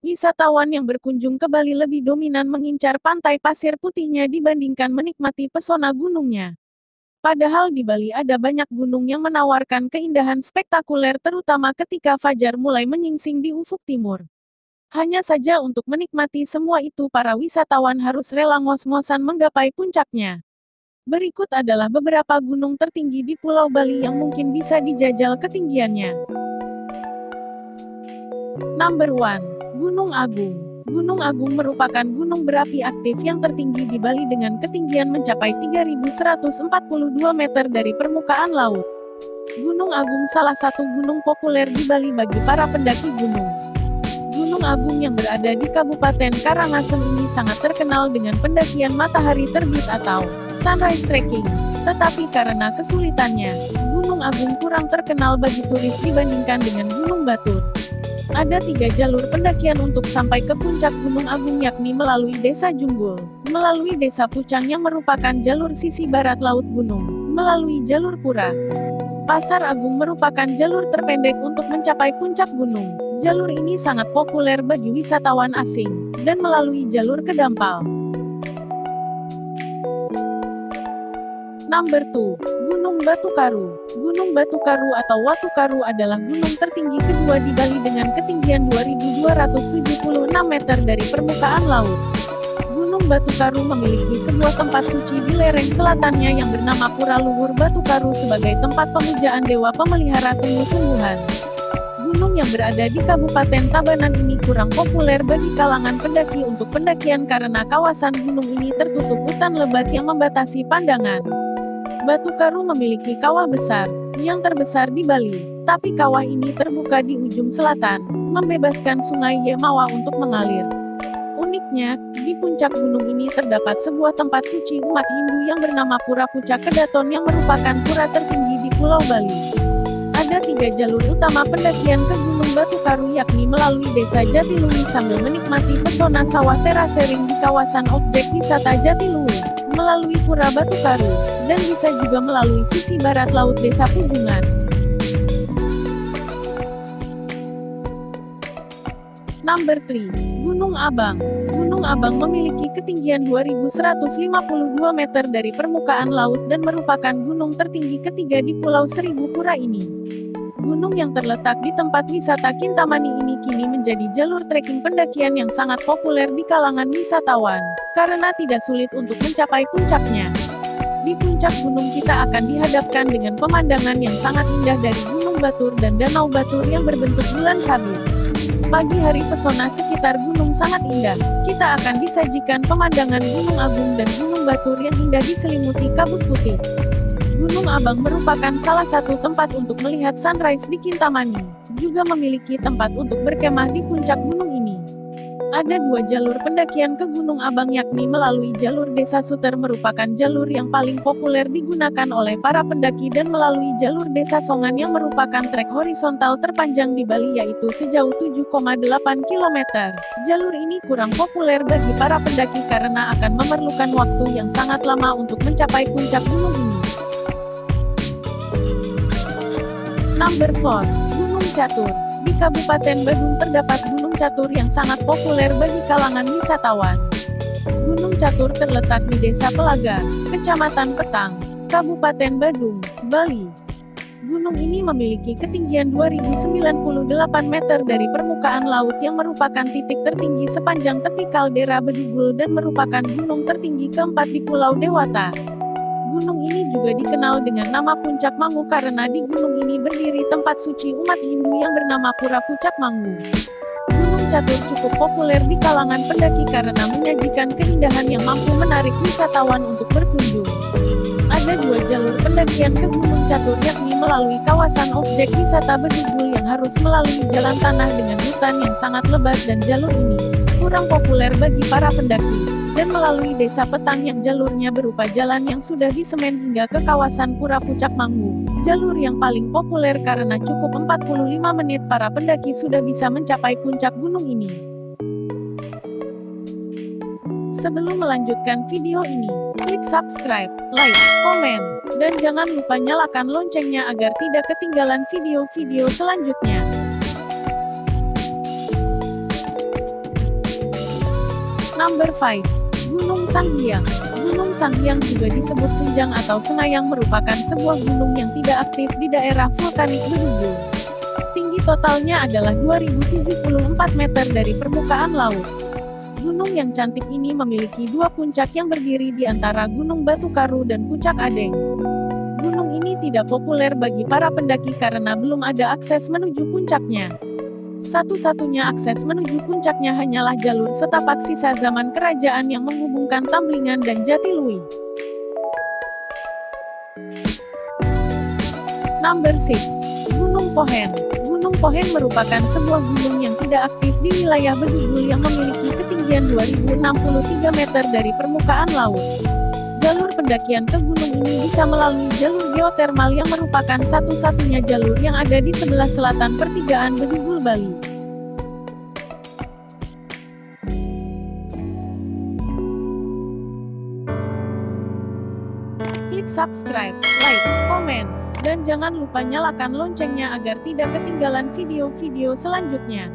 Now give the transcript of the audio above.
Wisatawan yang berkunjung ke Bali lebih dominan mengincar pantai pasir putihnya dibandingkan menikmati pesona gunungnya. Padahal di Bali ada banyak gunung yang menawarkan keindahan spektakuler terutama ketika fajar mulai menyingsing di ufuk timur. Hanya saja untuk menikmati semua itu para wisatawan harus rela ngos-ngosan menggapai puncaknya. Berikut adalah beberapa gunung tertinggi di Pulau Bali yang mungkin bisa dijajal ketinggiannya. Number 1. Gunung Agung. Gunung Agung merupakan gunung berapi aktif yang tertinggi di Bali dengan ketinggian mencapai 3.142 meter dari permukaan laut. Gunung Agung salah satu gunung populer di Bali bagi para pendaki gunung. Gunung Agung yang berada di Kabupaten Karangasem ini sangat terkenal dengan pendakian matahari terbit atau sunrise trekking. Tetapi karena kesulitannya, Gunung Agung kurang terkenal bagi turis dibandingkan dengan Gunung Batur. Ada 3 jalur pendakian untuk sampai ke puncak Gunung Agung yakni melalui Desa Junggul, melalui Desa Pucang yang merupakan jalur sisi barat laut gunung, melalui jalur Pura Pasar Agung merupakan jalur terpendek untuk mencapai puncak gunung. Jalur ini sangat populer bagi wisatawan asing, dan melalui jalur Kedampal. Number 2. Gunung Batu Karu. Gunung Batu Karu atau Watu Karu adalah gunung tertinggi kedua di Bali dengan ketinggian 2.276 meter dari permukaan laut. Gunung Batu Karu memiliki sebuah tempat suci di lereng selatannya yang bernama Pura Luhur Batu Karu sebagai tempat pemujaan dewa pemelihara tumbuh-tumbuhan. Gunung yang berada di Kabupaten Tabanan ini kurang populer bagi kalangan pendaki untuk pendakian karena kawasan gunung ini tertutup hutan lebat yang membatasi pandangan. Batu Karu memiliki kawah besar, yang terbesar di Bali, tapi kawah ini terbuka di ujung selatan, membebaskan sungai Yemawa untuk mengalir. Uniknya, di puncak gunung ini terdapat sebuah tempat suci umat Hindu yang bernama Pura Pucak Kedaton yang merupakan pura tertinggi di Pulau Bali. Ada 3 jalur utama pendakian ke Gunung Batu Karu yakni melalui Desa Jatiluwi sambil menikmati pesona sawah terasering di kawasan objek wisata Jatiluwi, melalui Pura Batu Karu, dan bisa juga melalui sisi barat laut Desa Pujungan. Number 3. Gunung Abang. Gunung Abang memiliki ketinggian 2.152 meter dari permukaan laut dan merupakan gunung tertinggi ketiga di Pulau Seribu Pura ini. Gunung yang terletak di tempat wisata Kintamani ini kini menjadi jalur trekking pendakian yang sangat populer di kalangan wisatawan, karena tidak sulit untuk mencapai puncaknya. Di puncak gunung kita akan dihadapkan dengan pemandangan yang sangat indah dari Gunung Batur dan Danau Batur yang berbentuk bulan sabit. Pagi hari pesona sekitar gunung sangat indah. Kita akan disajikan pemandangan Gunung Agung dan Gunung Batur yang indah diselimuti kabut putih. Gunung Abang merupakan salah satu tempat untuk melihat sunrise di Kintamani, juga memiliki tempat untuk berkemah di puncak gunung ini. Ada 2 jalur pendakian ke Gunung Abang yakni melalui jalur Desa Suter merupakan jalur yang paling populer digunakan oleh para pendaki dan melalui jalur Desa Songan yang merupakan trek horizontal terpanjang di Bali yaitu sejauh 7,8 km. Jalur ini kurang populer bagi para pendaki karena akan memerlukan waktu yang sangat lama untuk mencapai puncak gunung ini. Number 4. Gunung Catur. Di Kabupaten Badung terdapat Gunung Catur yang sangat populer bagi kalangan wisatawan. Gunung Catur terletak di Desa Pelaga, Kecamatan Petang, Kabupaten Badung, Bali. Gunung ini memiliki ketinggian 2.098 meter dari permukaan laut yang merupakan titik tertinggi sepanjang tepi kaldera Bedugul dan merupakan gunung tertinggi keempat di Pulau Dewata. Gunung ini juga dikenal dengan nama Puncak Mangu karena di gunung ini berdiri tempat suci umat Hindu yang bernama Pura Pucak Mangu. Gunung Catur cukup populer di kalangan pendaki karena menyajikan keindahan yang mampu menarik wisatawan untuk berkunjung. Ada 2 jalur pendakian ke Gunung Catur yakni melalui kawasan objek wisata Bedugul yang harus melalui jalan tanah dengan hutan yang sangat lebat dan jalur ini kurang populer bagi para pendaki. Dan melalui Desa Petang yang jalurnya berupa jalan yang sudah disemen hingga ke kawasan Pura Pucak Mangu. Jalur yang paling populer karena cukup 45 menit para pendaki sudah bisa mencapai puncak gunung ini. Sebelum melanjutkan video ini, klik subscribe, like, komen, dan jangan lupa nyalakan loncengnya agar tidak ketinggalan video-video selanjutnya. Number 5. Gunung Sanghyang. Gunung Sanghyang juga disebut Senjang atau Senayang merupakan sebuah gunung yang tidak aktif di daerah vulkanik Bedugul. Tinggi totalnya adalah 2074 meter dari permukaan laut. Gunung yang cantik ini memiliki dua puncak yang berdiri di antara Gunung Batu Karu dan Puncak Adeng. Gunung ini tidak populer bagi para pendaki karena belum ada akses menuju puncaknya. Satu-satunya akses menuju puncaknya hanyalah jalur setapak sisa zaman kerajaan yang menghubungkan Tamblingan dan Jatiluwih. Number 6. Gunung Pohen. Gunung Pohen merupakan sebuah gunung yang tidak aktif di wilayah Bedugul yang memiliki ketinggian 2063 meter dari permukaan laut. Jalur pendakian ke gunung ini bisa melalui jalur geotermal yang merupakan satu-satunya jalur yang ada di sebelah selatan pertigaan Bedugul, Bali. Klik subscribe, like, komen, dan jangan lupa nyalakan loncengnya agar tidak ketinggalan video-video selanjutnya.